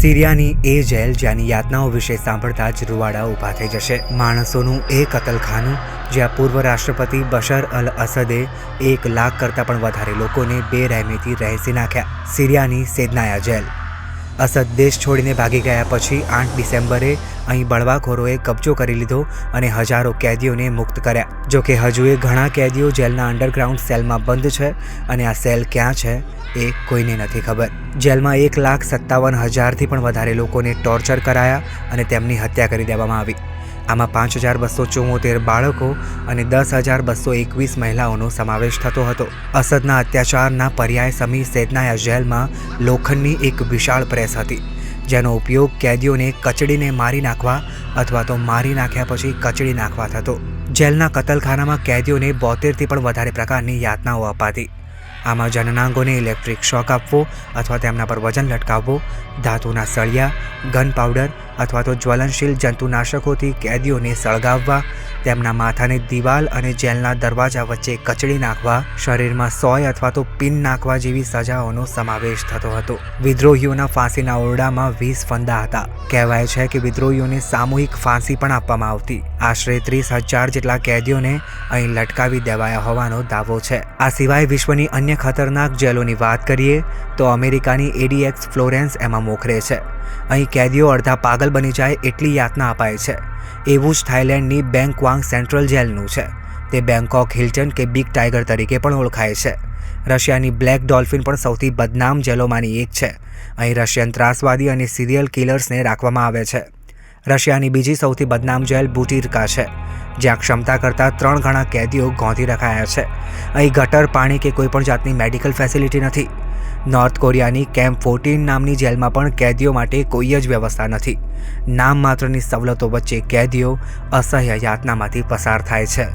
સિરિયાની એ jail જ્યાંની યાતનાઓ વિશે સાંભળતા જ રૂવાડા ઊભા થઈ જશે. માણસોનું એ કતલખાનું જ્યાં પૂર્વ રાષ્ટ્રપતિ બશર અલ અસદે 1 લાખ કરતાં પણ વધારે લોકોને બેરહેમીથી રહેસી નાખ્યા. સિરિયાની સેદનાયા જેલ. અસદ દેશ છોડીને ભાગી ગયા પછી 8 ડિસેમ્બરે અહીં બળવાખોરોએ કબજો કરી લીધો અને હજારો કેદીઓને મુક્ત કર્યા. જોકે હજુએ ઘણા કેદીઓ જેલના અંડરગ્રાઉન્ડ સેલમાં બંધ છે અને આ સેલ ક્યાં છે એ કોઈને નથી ખબર. જેલમાં 1,57,000થી પણ વધારે લોકોને ટોર્ચર કરાયા અને તેમની હત્યા કરી દેવામાં આવી. આમાં 5,274 બાળકો અને 10,221 મહિલાઓનો સમાવેશ થતો હતો. અસદના અત્યાચારના પર્યાય સમી સેદનાયા જેલમાં લોખંડની એક વિશાળ પ્રેસ હતી, જેનો ઉપયોગ કેદીઓને કચડીને મારી નાખવા અથવા તો મારી નાખ્યા પછી કચડી નાખવા થતો. જેલના કતલખાનામાં કેદીઓને 72થી પણ વધારે પ્રકારની યાતનાઓ અપાતી. આમાં જનનાંગોને ઇલેક્ટ્રિક શોક આપવો અથવા તેમના પર વજન લટકાવવો, ધાતુના સળિયા, ગન પાવડર અથવા તો જ્વલનશીલ જંતુનાશકોથી કેદીઓને સળગાવવા, તેમના માથાને દિવાલ અને જેલના દરવાજા વચ્ચે કચડી નાખવા, શરીરમાં સોય અથવા તો પિન નાખવા જેવી સજાઓનો સમાવેશ થતો હતો. વિદ્રોહીઓના ફાંસીના ઓરડામાં 20 ફંદા હતા. કહેવાય છે કે વિદ્રોહીઓને સામૂહિક ફાંસી પણ આપવામાં આવતી. આશરે 30,000 જેટલા કેદીઓને અહીં લટકાવી દેવાયા હોવાનો દાવો છે. આ સિવાય વિશ્વની અન્ય ખતરનાક જેલોની વાત કરીએ તો અમેરિકાની ADX ફ્લોરેન્સ એમાં મોખરે છે. અહીં કેદીઓ અડધા પાગલ બની જાય એટલી યાતના અપાય છે. એવું જ થાઇલેન્ડની બેંગક્વાંગ સેન્ટ્રલ જેલનું છે. તે બેંકોક હિલ્ટન કે બિગ ટાઈગર તરીકે પણ ઓળખાય છે. રશિયાની બ્લેક ડોલ્ફિન પણ સૌથી બદનામ જેલોમાંની એક છે. અહીં રશિયન ત્રાસવાદી અને સિરિયલ કિલર્સને રાખવામાં આવે છે. રશિયાની બીજી સૌથી બદનામ જેલ બુટિરકા છે, જ્યાં ક્ષમતા કરતાં 3 ગણા કેદીઓ ગોંધી રખાયા છે. અહીં ગટર, પાણી કે કોઈપણ જાતની મેડિકલ ફેસિલિટી નથી. નોર્થ કોરિયાની કેમ્પ 14 નામની જેલમાં પણ કેદીઓ માટે કોઈ જ વ્યવસ્થા નથી. નામ માત્રની સવલતો વચ્ચે કેદીઓ અસહ્ય યાતનામાંથી પસાર થાય છે.